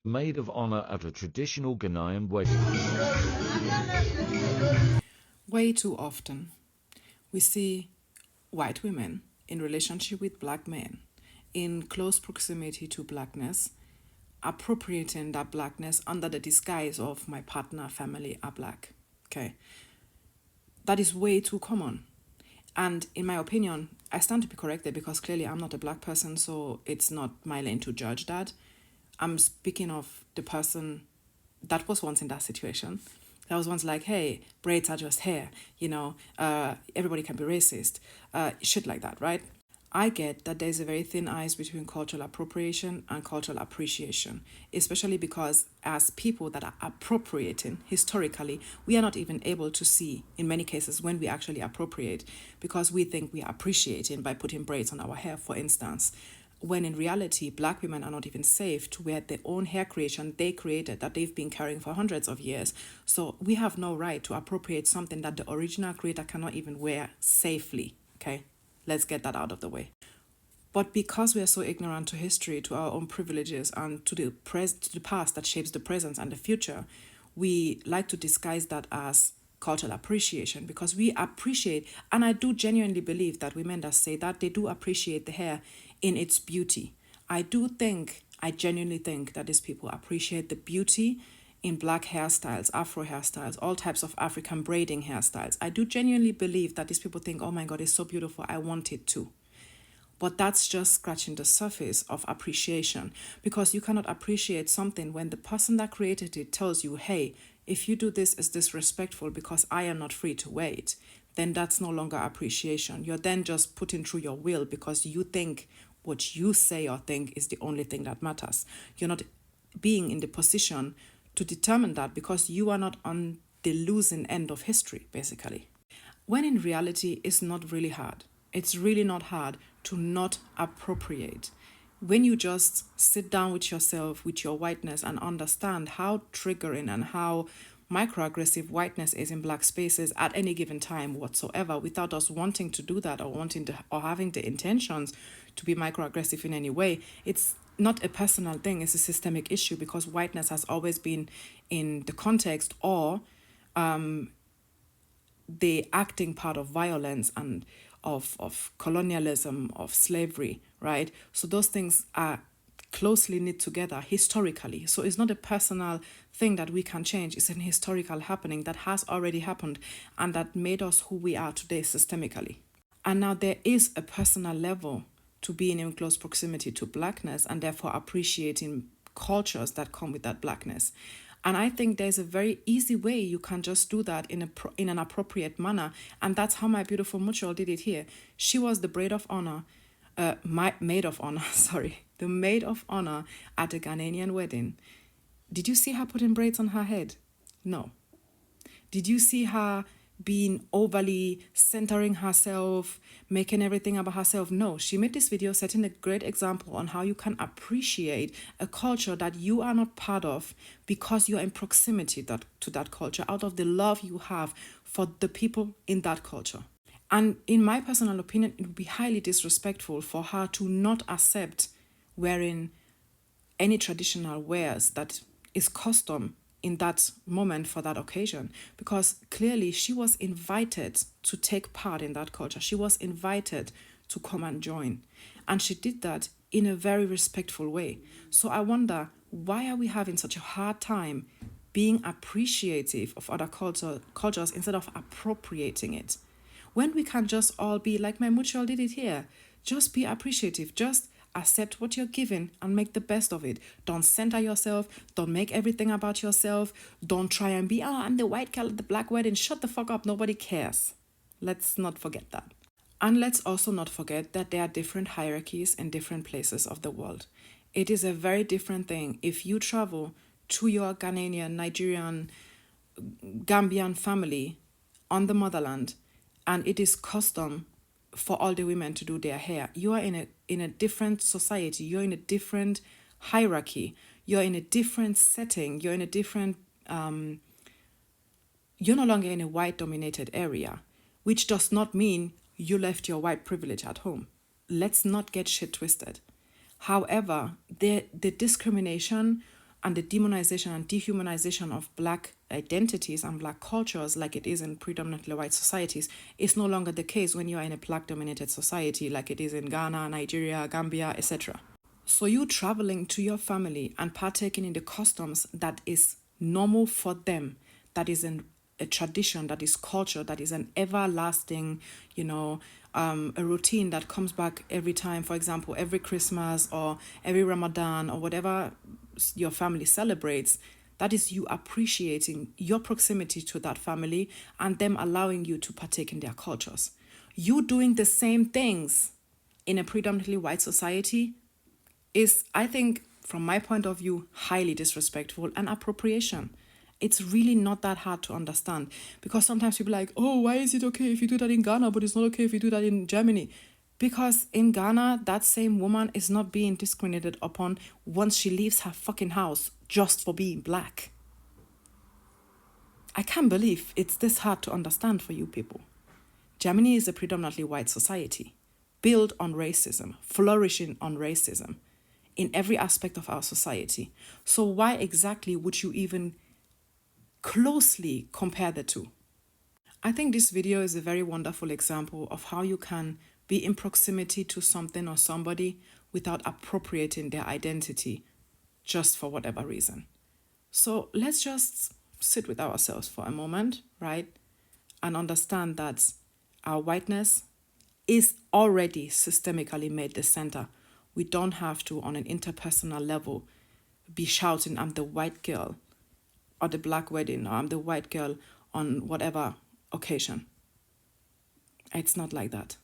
maid of honor at a traditional Ghanaian wedding. Way too often, we see white women in relationship with black men, in close proximity to blackness, appropriating that blackness under the disguise of my partner, family are black. Okay. That is way too common. And in my opinion, I stand to be corrected because clearly I'm not a black person, so it's not my lane to judge that. I'm speaking of the person that was once in that situation. That was once like, hey, braids are just hair, everybody can be racist, shit like that, right? I get that there's a very thin ice between cultural appropriation and cultural appreciation, especially because as people that are appropriating historically, we are not even able to see in many cases when we actually appropriate because we think we are appreciating by putting braids on our hair, for instance, when in reality, black women are not even safe to wear their own hair creation they created that they've been carrying for hundreds of years. So we have no right to appropriate something that the original creator cannot even wear safely, okay? Let's get that out of the way. But because we are so ignorant to history, to our own privileges, and to the past that shapes the present and the future, we like to disguise that as cultural appreciation because we appreciate, and I do genuinely believe that women that say that, they do appreciate the hair in its beauty. I genuinely think that these people appreciate the beauty in black hairstyles, Afro hairstyles, all types of African braiding hairstyles. I do genuinely believe that these people think, oh my God, it's so beautiful, I want it too. But that's just scratching the surface of appreciation because you cannot appreciate something when the person that created it tells you, hey, if you do this, it's disrespectful because I am not free to wear it. Then that's no longer appreciation. You're then just putting through your will because you think what you say or think is the only thing that matters. You're not being in the position to determine that because you are not on the losing end of history, basically. When in reality, it's not really hard. It's really not hard to not appropriate. When you just sit down with yourself, with your whiteness, and understand how triggering and how microaggressive whiteness is in black spaces at any given time whatsoever, without us wanting to do that or having the intentions to be microaggressive in any way, it's not a personal thing, it's a systemic issue because whiteness has always been in the context or the acting part of violence and of colonialism, of slavery, right? So those things are closely knit together historically. So it's not a personal thing that we can change. It's an historical happening that has already happened and that made us who we are today systemically. And now there is a personal level to being in close proximity to blackness and therefore appreciating cultures that come with that blackness. And I think there's a very easy way you can just do that in an appropriate manner. And that's how my beautiful Mutual did it here. She was the maid of honor at a Ghanaian wedding. Did you see her putting braids on her head? No. Did you see her being overly centering herself, making everything about herself? No, she made this video setting a great example on how you can appreciate a culture that you are not part of because you're in proximity to that culture out of the love you have for the people in that culture. And in my personal opinion, it would be highly disrespectful for her to not accept wearing any traditional wears that is custom in that moment for that occasion, because clearly she was invited to take part in that culture. She was invited to come and join. And she did that in a very respectful way. So I wonder, why are we having such a hard time being appreciative of other cultures instead of appropriating it? When we can just all be like my Mutual did it here, just be appreciative, just accept what you're given and make the best of it. Don't center yourself. Don't make everything about yourself. Don't try and be, I'm the white girl at the black wedding. Shut the fuck up. Nobody cares. Let's not forget that. And let's also not forget that there are different hierarchies in different places of the world. It is a very different thing if you travel to your Ghanaian, Nigerian, Gambian family on the motherland and it is custom for all the women to do their hair. You are in a different society. You're in a different hierarchy. You're in a different setting. You're in a different, you're no longer in a white-dominated area, which does not mean you left your white privilege at home. Let's not get shit twisted. However, the discrimination and the demonization and dehumanization of black identities and black cultures, like it is in predominantly white societies, is no longer the case when you are in a black dominated society like it is in Ghana, Nigeria, Gambia, etc. So you traveling to your family and partaking in the customs that is normal for them, that is a tradition, that is culture, that is an everlasting, a routine that comes back every time, for example, every Christmas or every Ramadan or whatever your family celebrates, that is you appreciating your proximity to that family and them allowing you to partake in their cultures. You doing the same things in a predominantly white society is, I think, from my point of view, highly disrespectful and appropriation. It's really not that hard to understand, because sometimes people are like, oh, why is it okay if you do that in Ghana, but it's not okay if you do that in Germany? Because in Ghana, that same woman is not being discriminated upon once she leaves her fucking house just for being black. I can't believe it's this hard to understand for you people. Germany is a predominantly white society, built on racism, flourishing on racism in every aspect of our society. So why exactly would you even closely compare the two? I think this video is a very wonderful example of how you can be in proximity to something or somebody without appropriating their identity just for whatever reason. So let's just sit with ourselves for a moment, right? And understand that our whiteness is already systemically made the center. We don't have to, on an interpersonal level, be shouting, I'm the white girl, or the black wedding, or I'm the white girl on whatever occasion. It's not like that.